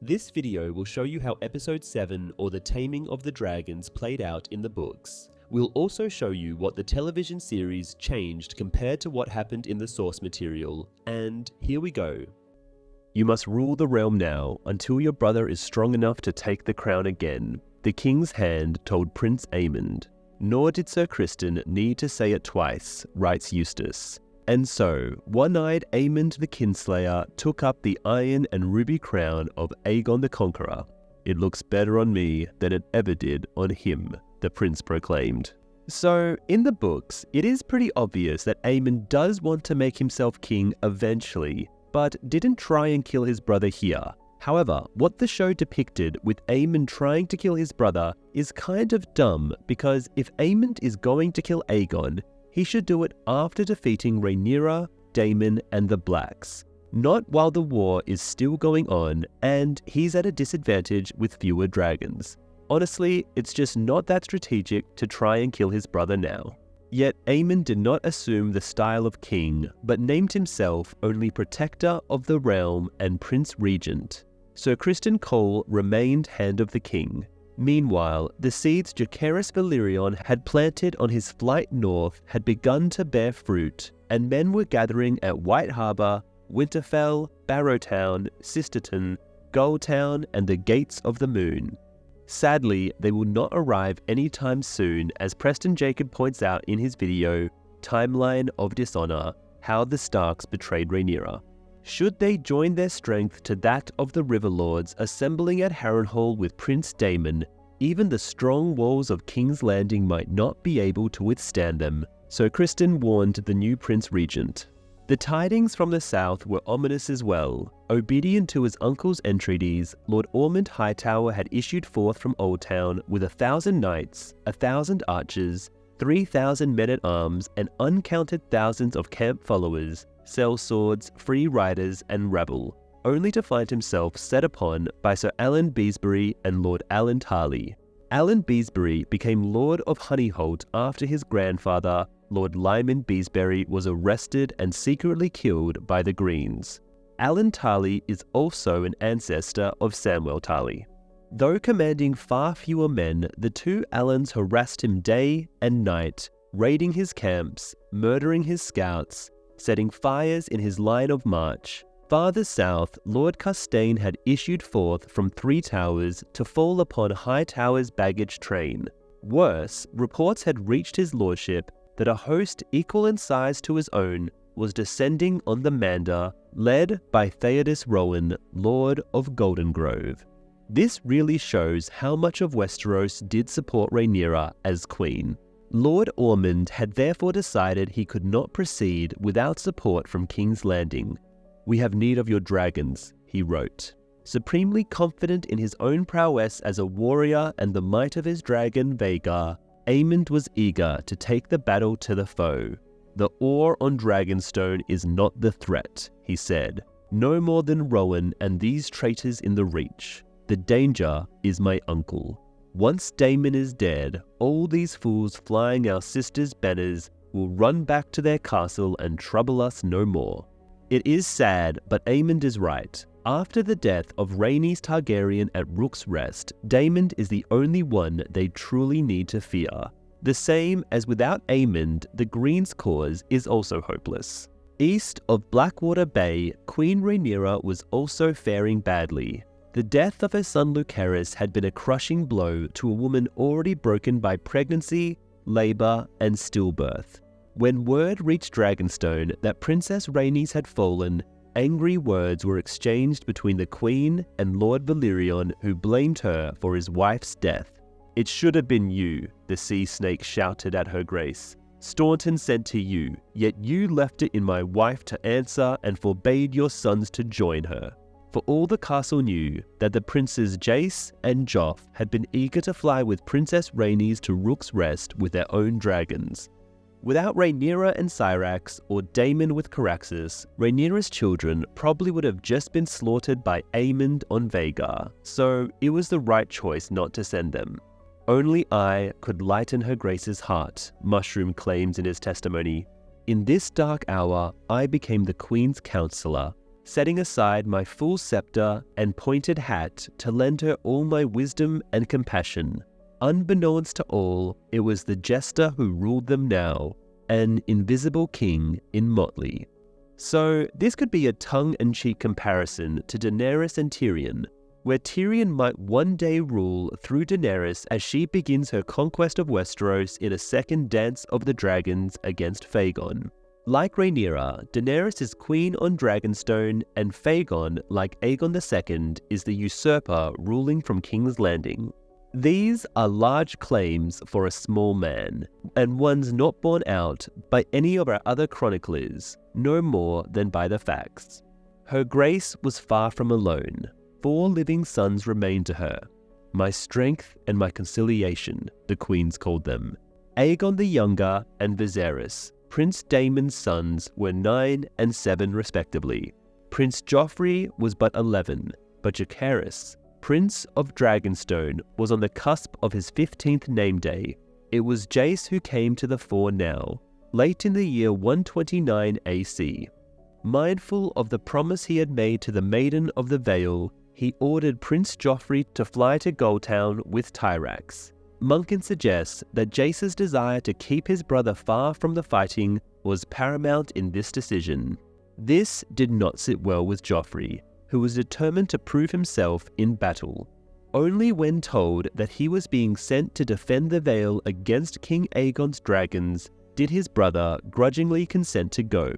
This video will show you how Episode 7 or The Taming of the Dragons played out in the books. We'll also show you what the television series changed compared to what happened in the source material, and here we go. You must rule the realm now until your brother is strong enough to take the crown again, the king's hand told Prince Aemond. Nor did Sir Criston need to say it twice, writes Eustace. And so, one-eyed Aemond the Kinslayer took up the iron and ruby crown of Aegon the Conqueror. It looks better on me than it ever did on him, the prince proclaimed. So, in the books, it is pretty obvious that Aemond does want to make himself king eventually, but didn't try and kill his brother here. However, what the show depicted with Aemond trying to kill his brother is kind of dumb, because if Aemond is going to kill Aegon, he should do it after defeating Rhaenyra, Daemon, and the Blacks, not while the war is still going on and he's at a disadvantage with fewer dragons. Honestly, it's just not that strategic to try and kill his brother now. Yet Aemond did not assume the style of king, but named himself only Protector of the Realm and Prince Regent. Sir Criston Cole remained Hand of the King. Meanwhile, the seeds Jacaerys Velaryon had planted on his flight north had begun to bear fruit, and men were gathering at White Harbour, Winterfell, Barrowtown, Sisterton, Gulltown, and the Gates of the Moon. Sadly, they will not arrive anytime soon, as Preston Jacob points out in his video, Timeline of Dishonor, How the Starks Betrayed Rhaenyra. Should they join their strength to that of the Riverlords assembling at Harrenhal with Prince Daemon, even the strong walls of King's Landing might not be able to withstand them, so Criston warned the new Prince Regent. The tidings from the south were ominous as well. Obedient to his uncle's entreaties, Lord Ormond Hightower had issued forth from Oldtown with 1,000 knights, 1,000 archers, 3,000 men-at-arms, and uncounted thousands of camp followers, sellswords, free riders, and rabble, only to find himself set upon by Sir Alan Beesbury and Lord Alan Tarley. Alan Beesbury became Lord of Honeyholt after his grandfather, Lord Lyman Beesbury, was arrested and secretly killed by the Greens. Alan Tarley is also an ancestor of Samwell Tarley. Though commanding far fewer men, the two Allans harassed him day and night, raiding his camps, murdering his scouts, setting fires in his line of march. Farther south, Lord Castaigne had issued forth from Three Towers to fall upon Hightower's baggage train. Worse, reports had reached his lordship that a host equal in size to his own was descending on the Mander, led by Theodos Rowan, Lord of Goldengrove. This really shows how much of Westeros did support Rhaenyra as queen. Lord Ormond had therefore decided he could not proceed without support from King's Landing. "We have need of your dragons," he wrote. Supremely confident in his own prowess as a warrior and the might of his dragon Vhagar, Aemond was eager to take the battle to the foe. "The ore on Dragonstone is not the threat," he said. "No more than Rowan and these traitors in the Reach. The danger is my uncle. Once Daemon is dead, all these fools flying our sisters' banners will run back to their castle and trouble us no more." It is sad, but Aemond is right. After the death of Rhaenys Targaryen at Rook's Rest, Daemon is the only one they truly need to fear. The same as without Aemond, the Greens' cause is also hopeless. East of Blackwater Bay, Queen Rhaenyra was also faring badly. The death of her son Lucerys had been a crushing blow to a woman already broken by pregnancy, labour, and stillbirth. When word reached Dragonstone that Princess Rhaenys had fallen, angry words were exchanged between the Queen and Lord Velaryon, who blamed her for his wife's death. "It should have been you," the sea snake shouted at her grace. "Staunton sent to you, yet you left it in my wife to answer and forbade your sons to join her." For all the castle knew that the princes Jace and Joff had been eager to fly with Princess Rhaenys to Rook's Rest with their own dragons. Without Rhaenyra and Syrax, or Daemon with Caraxes, Rhaenyra's children probably would have just been slaughtered by Aemond on Vhagar, so it was the right choice not to send them. "Only I could lighten her grace's heart," Mushroom claims in his testimony. "In this dark hour, I became the Queen's counselor. setting aside my full scepter and pointed hat to lend her all my wisdom and compassion. Unbeknownst to all, it was the jester who ruled them now, an invisible king in motley. So this could be a tongue-in-cheek comparison to Daenerys and Tyrion, where Tyrion might one day rule through Daenerys as she begins her conquest of Westeros in a second Dance of the Dragons against Fagon. Like Rhaenyra, Daenerys is queen on Dragonstone, and Fagon, like Aegon II, is the usurper ruling from King's Landing. These are large claims for a small man, and ones not borne out by any of our other chroniclers, no more than by the facts. Her grace was far from alone. 4 living sons remained to her. My strength and my conciliation, the queens called them. Aegon the Younger and Viserys, Prince Daemon's sons, were 9 and 7 respectively. Prince Joffrey was but 11, but Jacaerys, Prince of Dragonstone, was on the cusp of his 15th name day. It was Jace who came to the fore now, late in the year 129 AC. Mindful of the promise he had made to the Maiden of the Vale, he ordered Prince Joffrey to fly to Goldtown with Tyrax. Munkin suggests that Jace's desire to keep his brother far from the fighting was paramount in this decision. This did not sit well with Joffrey, who was determined to prove himself in battle. Only when told that he was being sent to defend the Vale against King Aegon's dragons did his brother grudgingly consent to go.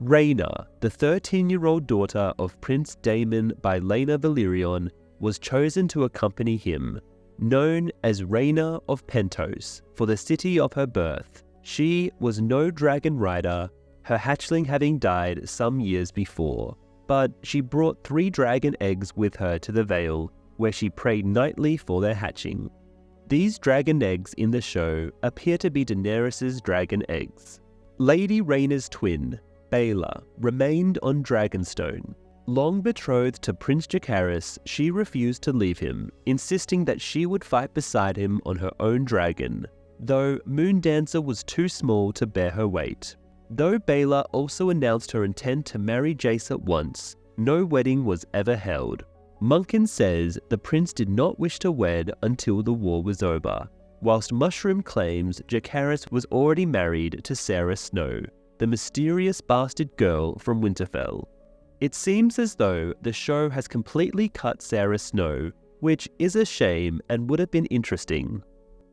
Rhaenyra, the 13-year-old daughter of Prince Daemon by Laena Velaryon, was chosen to accompany him. Known as Rhaenyra of Pentos for the city of her birth, she was no dragon rider, her hatchling having died some years before. But she brought 3 dragon eggs with her to the Vale, where she prayed nightly for their hatching. These dragon eggs in the show appear to be Daenerys' dragon eggs. Lady Rhaenyra's twin, Baela, remained on Dragonstone. Long betrothed to Prince Jacaerys, she refused to leave him, insisting that she would fight beside him on her own dragon, though Moondancer was too small to bear her weight. Though Baela also announced her intent to marry Jace at once, no wedding was ever held. Munkin says the prince did not wish to wed until the war was over, whilst Mushroom claims Jacaerys was already married to Sarah Snow, the mysterious bastard girl from Winterfell. It seems as though the show has completely cut Sarah Snow, which is a shame and would have been interesting.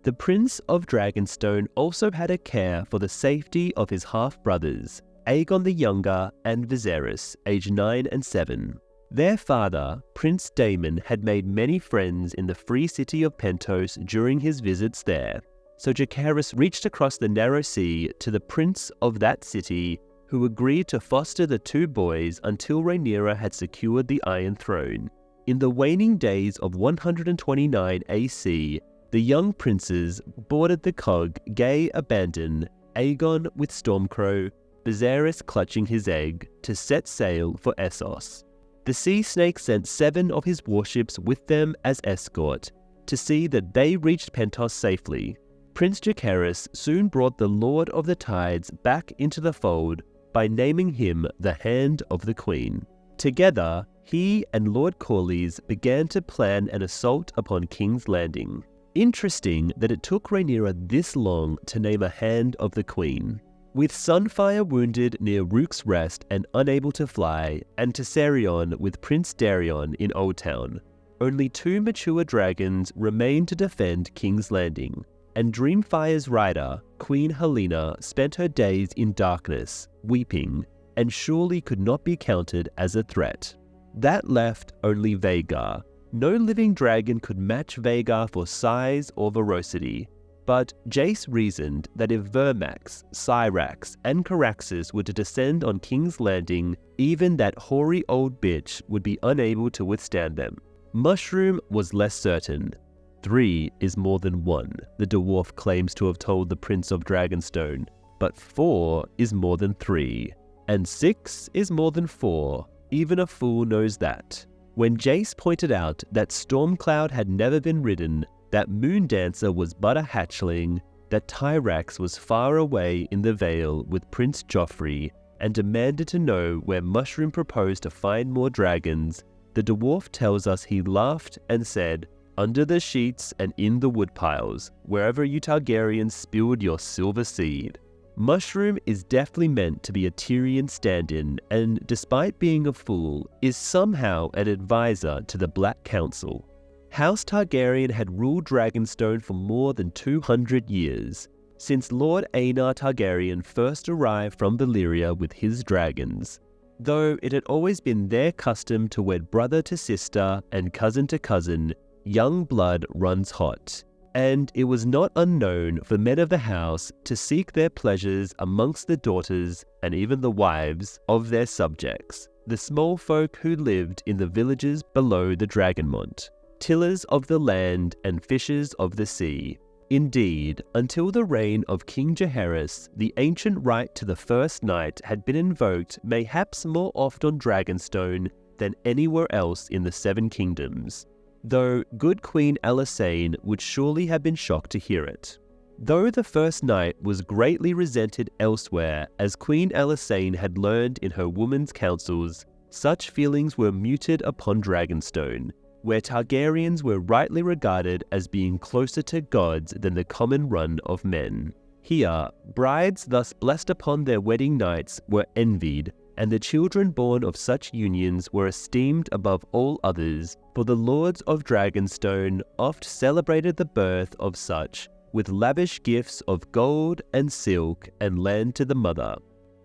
The Prince of Dragonstone also had a care for the safety of his half-brothers, Aegon the Younger and Viserys, aged 9 and 7. Their father, Prince Daemon, had made many friends in the free city of Pentos during his visits there, so Jacaerys reached across the narrow sea to the prince of that city, who agreed to foster the 2 boys until Rhaenyra had secured the Iron Throne. In the waning days of 129 AC, the young princes boarded the cog, gay abandon, Aegon with Stormcrow, Viserys clutching his egg, to set sail for Essos. The Sea Snake sent 7 of his warships with them as escort, to see that they reached Pentos safely. Prince Jacaerys soon brought the Lord of the Tides back into the fold by naming him the Hand of the Queen. Together, he and Lord Corlys began to plan an assault upon King's Landing. Interesting that it took Rhaenyra this long to name a Hand of the Queen. With Sunfire wounded near Rook's Rest and unable to fly, and Tessarion with Prince Darion in Oldtown, only 2 mature dragons remained to defend King's Landing, and Dreamfire's rider, Queen Helena, spent her days in darkness, weeping, and surely could not be counted as a threat. That left only Vhagar. No living dragon could match Vhagar for size or ferocity, but Jace reasoned that if Vermax, Syrax, and Caraxes were to descend on King's Landing, even that hoary old bitch would be unable to withstand them. Mushroom was less certain. 3 is more than 1, the dwarf claims to have told the Prince of Dragonstone, but 4 is more than 3, and 6 is more than 4, even a fool knows that. When Jace pointed out that Stormcloud had never been ridden, that Moondancer was but a hatchling, that Tyrax was far away in the Vale with Prince Joffrey, and demanded to know where Mushroom proposed to find more dragons, the dwarf tells us he laughed and said, "Under the sheets and in the woodpiles, wherever you Targaryens spilled your silver seed." Mushroom is definitely meant to be a Tyrion stand-in, and despite being a fool, is somehow an advisor to the Black Council. House Targaryen had ruled Dragonstone for more than 200 years, since Lord Aenar Targaryen first arrived from Valyria with his dragons. Though it had always been their custom to wed brother to sister and cousin to cousin, young blood runs hot, and it was not unknown for men of the house to seek their pleasures amongst the daughters and even the wives of their subjects, the small folk who lived in the villages below the Dragonmont, tillers of the land and fishers of the sea. Indeed, until the reign of King Jaehaerys, the ancient right to the First Night had been invoked mayhaps more oft on Dragonstone than anywhere else in the Seven Kingdoms, though good Queen Alysanne would surely have been shocked to hear it. Though the First Night was greatly resented elsewhere, as Queen Alysanne had learned in her women's councils, such feelings were muted upon Dragonstone, where Targaryens were rightly regarded as being closer to gods than the common run of men. Here, brides thus blessed upon their wedding nights were envied, and the children born of such unions were esteemed above all others, for the lords of Dragonstone oft celebrated the birth of such, with lavish gifts of gold and silk and land to the mother.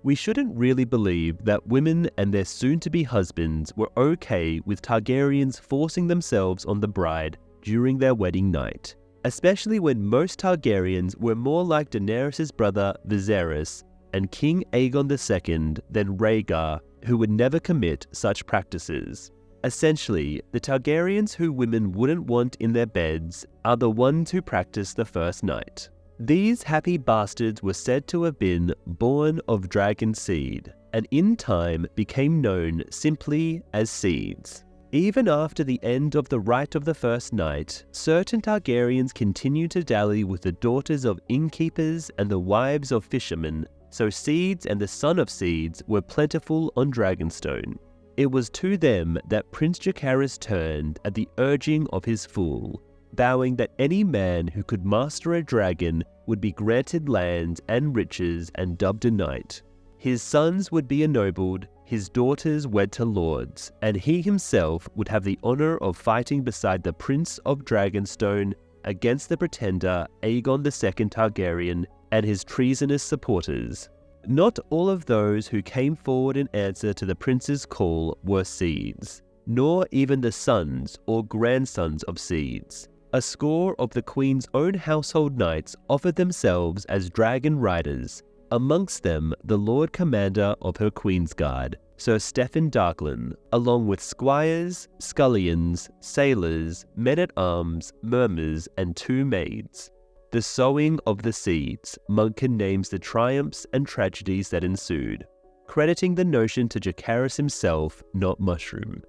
We shouldn't really believe that women and their soon-to-be husbands were okay with Targaryens forcing themselves on the bride during their wedding night, especially when most Targaryens were more like Daenerys' brother Viserys and King Aegon II than Rhaegar, who would never commit such practices. Essentially, the Targaryens who women wouldn't want in their beds are the ones who practice the First Night. These happy bastards were said to have been born of dragon seed, and in time became known simply as seeds. Even after the end of the Rite of the First Night, certain Targaryens continued to dally with the daughters of innkeepers and the wives of fishermen, so seeds and the son of seeds were plentiful on Dragonstone. It was to them that Prince Jaehaerys turned at the urging of his fool, vowing that any man who could master a dragon would be granted lands and riches and dubbed a knight. His sons would be ennobled, his daughters wed to lords, and he himself would have the honor of fighting beside the Prince of Dragonstone against the pretender Aegon II Targaryen and his treasonous supporters. Not all of those who came forward in answer to the prince's call were seeds, nor even the sons or grandsons of seeds. A score of the Queen's own household knights offered themselves as dragon riders, amongst them the Lord Commander of her Queen's Guard, Sir Stefan Darklyn, along with squires, scullions, sailors, men-at-arms, murmurs, and 2 maids. The sowing of the seeds, Munkin names the triumphs and tragedies that ensued, crediting the notion to Jaehaerys himself, not Mushroom.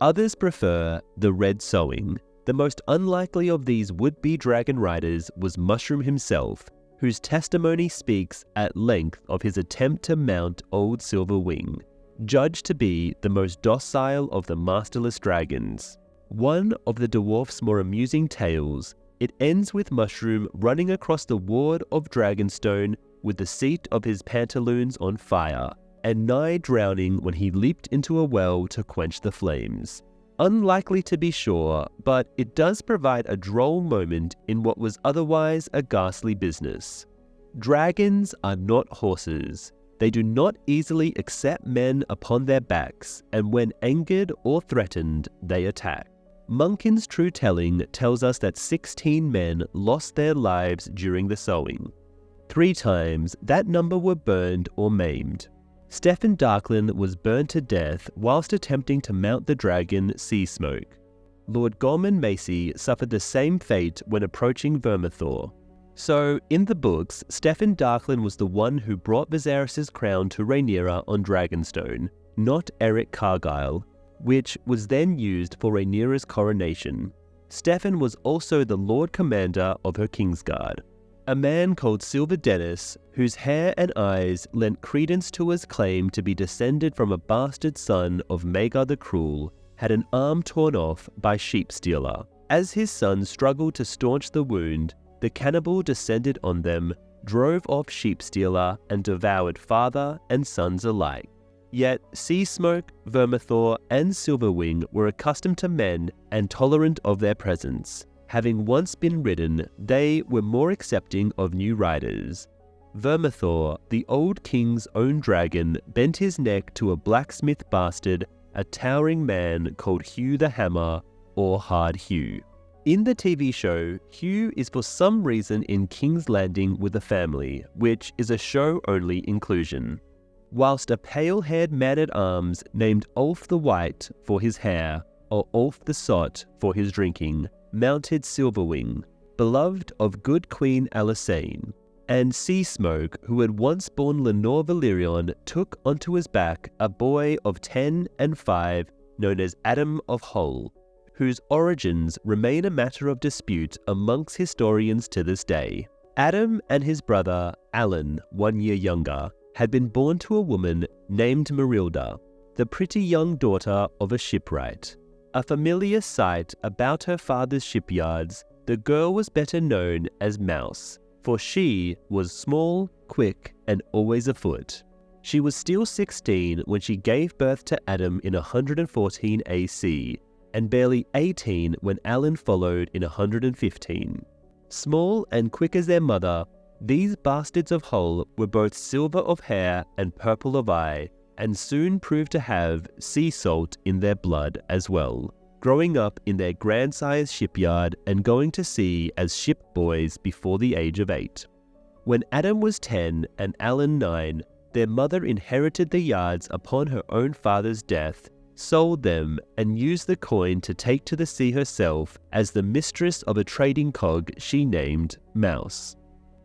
Others prefer the red sowing. The most unlikely of these would-be dragon riders was Mushroom himself, whose testimony speaks at length of his attempt to mount Old Silverwing, judged to be the most docile of the masterless dragons. One of the dwarf's more amusing tales, it ends with Mushroom running across the ward of Dragonstone with the seat of his pantaloons on fire, and nigh drowning when he leaped into a well to quench the flames. Unlikely to be sure, but it does provide a droll moment in what was otherwise a ghastly business. Dragons are not horses. They do not easily accept men upon their backs, and when angered or threatened, they attack. Munkin's true telling tells us that 16 men lost their lives during the sowing. 3 times, that number were burned or maimed. Stefan Darklyn was burned to death whilst attempting to mount the dragon Seasmoke. Lord Gorman Macy suffered the same fate when approaching Vermithor. So, in the books, Stefan Darklyn was the one who brought Viserys' crown to Rhaenyra on Dragonstone, not Eric Cargyle, which was then used for Rhaenyra's coronation. Stefan was also the Lord Commander of her Kingsguard. a man called Silver Dennis, whose hair and eyes lent credence to his claim to be descended from a bastard son of Magar the Cruel, had an arm torn off by Sheep Stealer. As his son struggled to staunch the wound, the cannibal descended on them, drove off Sheep Stealer, and devoured father and sons alike. Yet Sea Smoke, Vermithor, and Silverwing were accustomed to men and tolerant of their presence. Having once been ridden, they were more accepting of new riders. Vermithor, the old king's own dragon, bent his neck to a blacksmith bastard, a towering man called Hugh the Hammer, or Hard Hugh. In the TV show, Hugh is for some reason in King's Landing with the family, which is a show-only inclusion. Whilst a pale-haired man-at-arms named Ulf the White for his hair, or Ulf the Sot for his drinking, mounted Silverwing, beloved of good Queen Alysanne, and Sea Smoke, who had once borne Lenore Valerion, took onto his back a boy of 10 and 5 known as Adam of Hull, whose origins remain a matter of dispute amongst historians to this day. Adam and his brother, Alan, 1 year younger, had been born to a woman named Marilda, the pretty young daughter of a shipwright. A familiar sight about her father's shipyards, the girl was better known as Mouse, for she was small, quick, and always afoot. She was still 16 when she gave birth to Adam in 114 AC, and barely 18 when Alan followed in 115. Small and quick as their mother, these bastards of Hull were both silver of hair and purple of eye, and soon proved to have sea salt in their blood as well, growing up in their grandsires' shipyard and going to sea as ship boys before the age of 8. When Adam was 10 and Alan 9, their mother inherited the yards upon her own father's death, sold them, and used the coin to take to the sea herself as the mistress of a trading cog she named Mouse.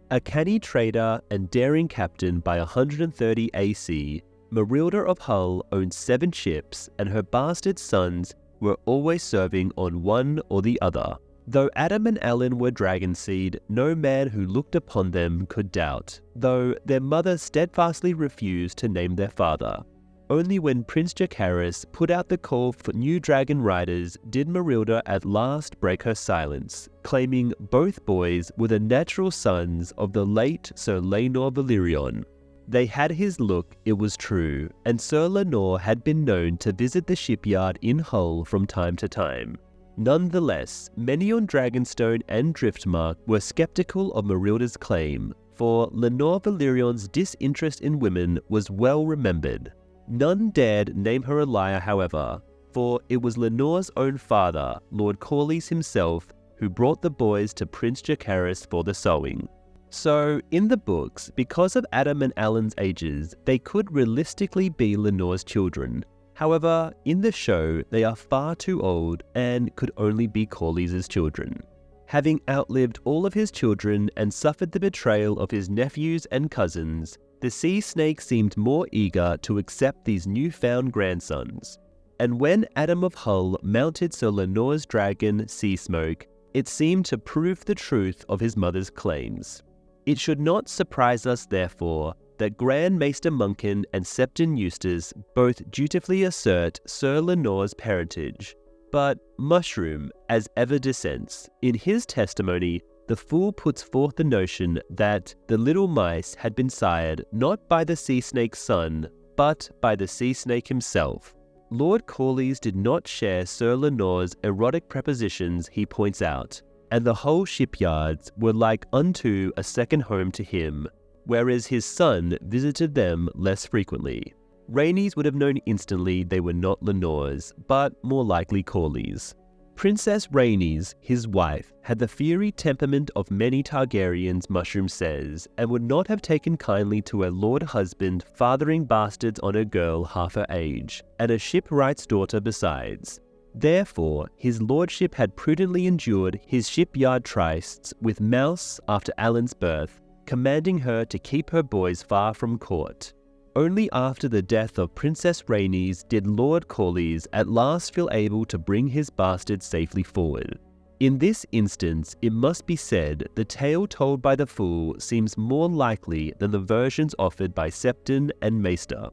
A canny trader and daring captain by 130 AC, Marilda of Hull owned 7 ships, and her bastard sons were always serving on one or the other. Though Adam and Alan were dragonseed, no man who looked upon them could doubt, though their mother steadfastly refused to name their father. Only when Prince Jacaerys put out the call for new dragon riders did Marilda at last break her silence, claiming both boys were the natural sons of the late Sir Laenor Valerion. They had his look, it was true, and Sir Laenor had been known to visit the shipyard in Hull from time to time. Nonetheless, many on Dragonstone and Driftmark were skeptical of Marilda's claim, for Laenor Valerion's disinterest in women was well remembered. None dared name her a liar, however, for it was Laenor's own father, Lord Corlys himself, who brought the boys to Prince Jacaerys for the sowing. So, in the books, because of Adam and Alan's ages, they could realistically be Laenor's children. However, in the show, they are far too old and could only be Corlys' children. Having outlived all of his children and suffered the betrayal of his nephews and cousins, the sea snake seemed more eager to accept these newfound grandsons. And when Adam of Hull mounted Sir Laenor's dragon, Sea Smoke, it seemed to prove the truth of his mother's claims. It should not surprise us, therefore, that Grand Maester Munkin and Septon Eustace both dutifully assert Sir Laenor's parentage. But Mushroom, as ever, dissents. In his testimony, the fool puts forth the notion that the little mice had been sired not by the sea snake's son, but by the sea snake himself. Lord Corlys did not share Sir Laenor's erotic prepositions, he points out, and the whole shipyards were like unto a second home to him, whereas his son visited them less frequently. Rhaenys would have known instantly they were not Laenor's, but more likely Corlys. Princess Rhaenys, his wife, had the fiery temperament of many Targaryens, Mushroom says, and would not have taken kindly to her lord husband fathering bastards on a girl half her age, and a shipwright's daughter besides. Therefore, his lordship had prudently endured his shipyard trysts with Mouse after Alan's birth, commanding her to keep her boys far from court. Only after the death of Princess Rhaenys did Lord Corlys at last feel able to bring his bastards safely forward. In this instance, it must be said the tale told by the fool seems more likely than the versions offered by Septon and Maester.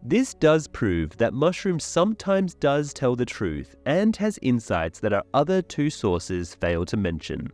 This does prove that Mushroom sometimes does tell the truth and has insights that our other two sources fail to mention.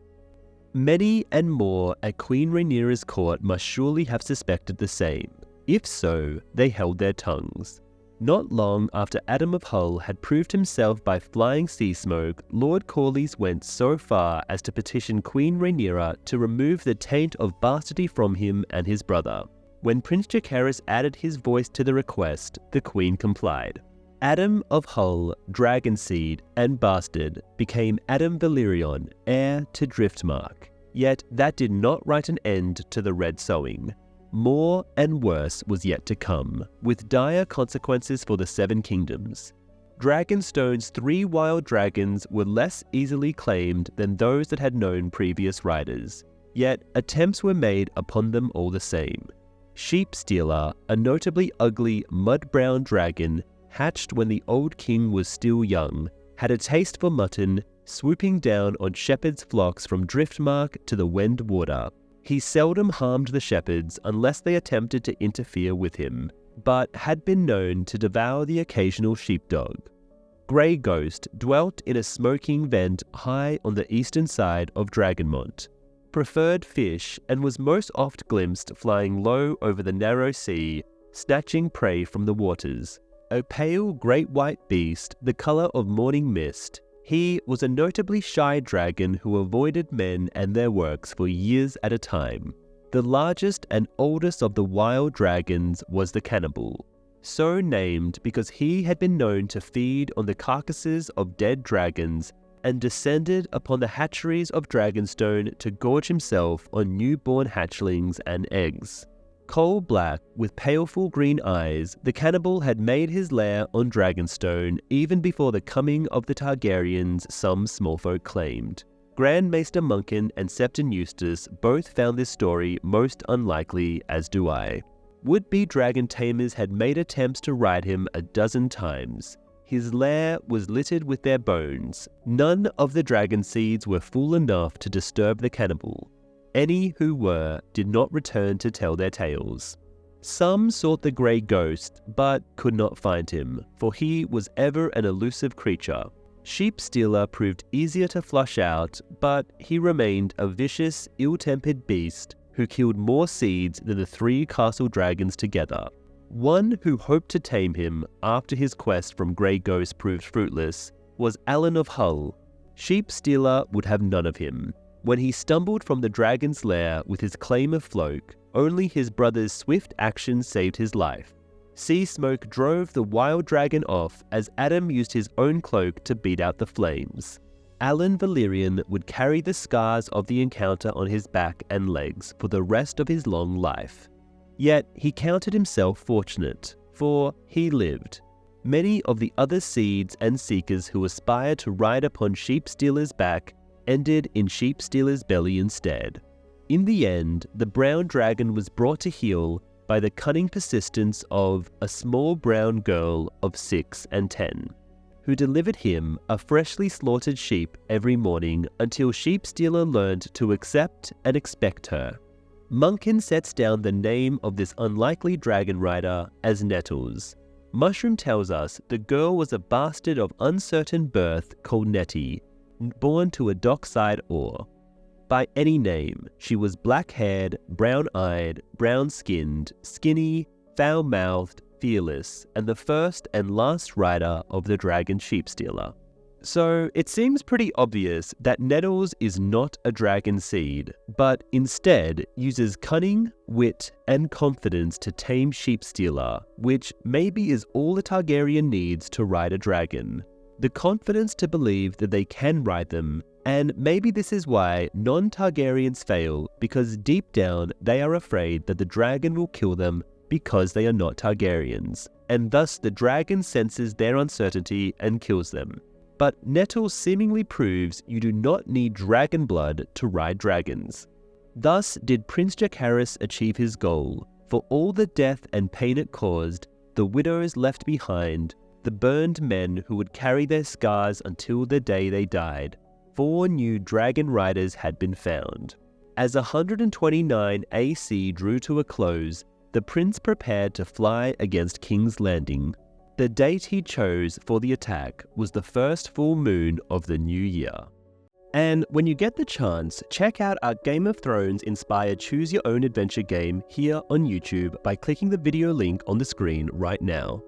Many and more at Queen Rhaenyra's court must surely have suspected the same. If so, they held their tongues. Not long after Adam of Hull had proved himself by flying sea smoke, Lord Corlys went so far as to petition Queen Rhaenyra to remove the taint of bastardy from him and his brother. When Prince Jacaerys added his voice to the request, the Queen complied. Adam of Hull, Dragonseed, and Bastard became Adam Valyrion, heir to Driftmark. Yet that did not write an end to the Red Sowing. More and worse was yet to come, with dire consequences for the Seven Kingdoms. Dragonstone's 3 wild dragons were less easily claimed than those that had known previous riders, yet attempts were made upon them all the same. Sheepstealer, a notably ugly mud-brown dragon, hatched when the old king was still young, had a taste for mutton, swooping down on shepherds' flocks from Driftmark to the Wendwater. He seldom harmed the shepherds unless they attempted to interfere with him, but had been known to devour the occasional sheepdog. Grey Ghost dwelt in a smoking vent high on the eastern side of Dragonmont, preferred fish, and was most oft glimpsed flying low over the narrow sea, snatching prey from the waters. A pale great white beast, the colour of morning mist, he was a notably shy dragon who avoided men and their works for years at a time. The largest and oldest of the wild dragons was the Cannibal, so named because he had been known to feed on the carcasses of dead dragons and descended upon the hatcheries of Dragonstone to gorge himself on newborn hatchlings and eggs. Coal-black, with paleful green eyes, the Cannibal had made his lair on Dragonstone even before the coming of the Targaryens, some small folk claimed. Grand Maester Munkin and Septon Eustace both found this story most unlikely, as do I. Would-be dragon tamers had made attempts to ride him a dozen times. His lair was littered with their bones. None of the dragon seeds were fool enough to disturb the Cannibal. Any who were did not return to tell their tales. Some sought the Grey Ghost, but could not find him, for he was ever an elusive creature. Sheepstealer proved easier to flush out, but he remained a vicious, ill-tempered beast who killed more seeds than the 3 castle dragons together. One who hoped to tame him after his quest from Grey Ghost proved fruitless was Alan of Hull. Sheepstealer would have none of him. When he stumbled from the dragon's lair with his claim of Floke, only his brother's swift action saved his life. Sea Smoke drove the wild dragon off as Adam used his own cloak to beat out the flames. Alan Valyrion would carry the scars of the encounter on his back and legs for the rest of his long life. Yet he counted himself fortunate, for he lived. Many of the other seeds and seekers who aspired to ride upon Sheepstealer's back ended in Sheepstealer's belly instead. In the end, the brown dragon was brought to heel by the cunning persistence of a small brown girl of 6 and 10, who delivered him a freshly slaughtered sheep every morning until Sheepstealer learned to accept and expect her. Munkin sets down the name of this unlikely dragon rider as Nettles. Mushroom tells us the girl was a bastard of uncertain birth called Nettie, born to a dockside oar. By any name, she was black-haired, brown-eyed, brown-skinned, skinny, foul-mouthed, fearless, and the first and last rider of the dragon Sheepstealer. So it seems pretty obvious that Nettles is not a dragon seed, but instead uses cunning, wit, and confidence to tame Sheepstealer, which maybe is all a Targaryen needs to ride a dragon. The confidence to believe that they can ride them, and maybe this is why non-Targaryens fail, because deep down they are afraid that the dragon will kill them because they are not Targaryens, and thus the dragon senses their uncertainty and kills them. But Nettles seemingly proves you do not need dragon blood to ride dragons. Thus did Prince Jacaerys achieve his goal, for all the death and pain it caused, the widows left behind, the burned men who would carry their scars until the day they died. 4 new dragon riders had been found. As 129 AC drew to a close, the prince prepared to fly against King's Landing. The date he chose for the attack was the first full moon of the new year. And when you get the chance, check out our Game of Thrones inspired Choose Your Own Adventure game here on YouTube by clicking the video link on the screen right now.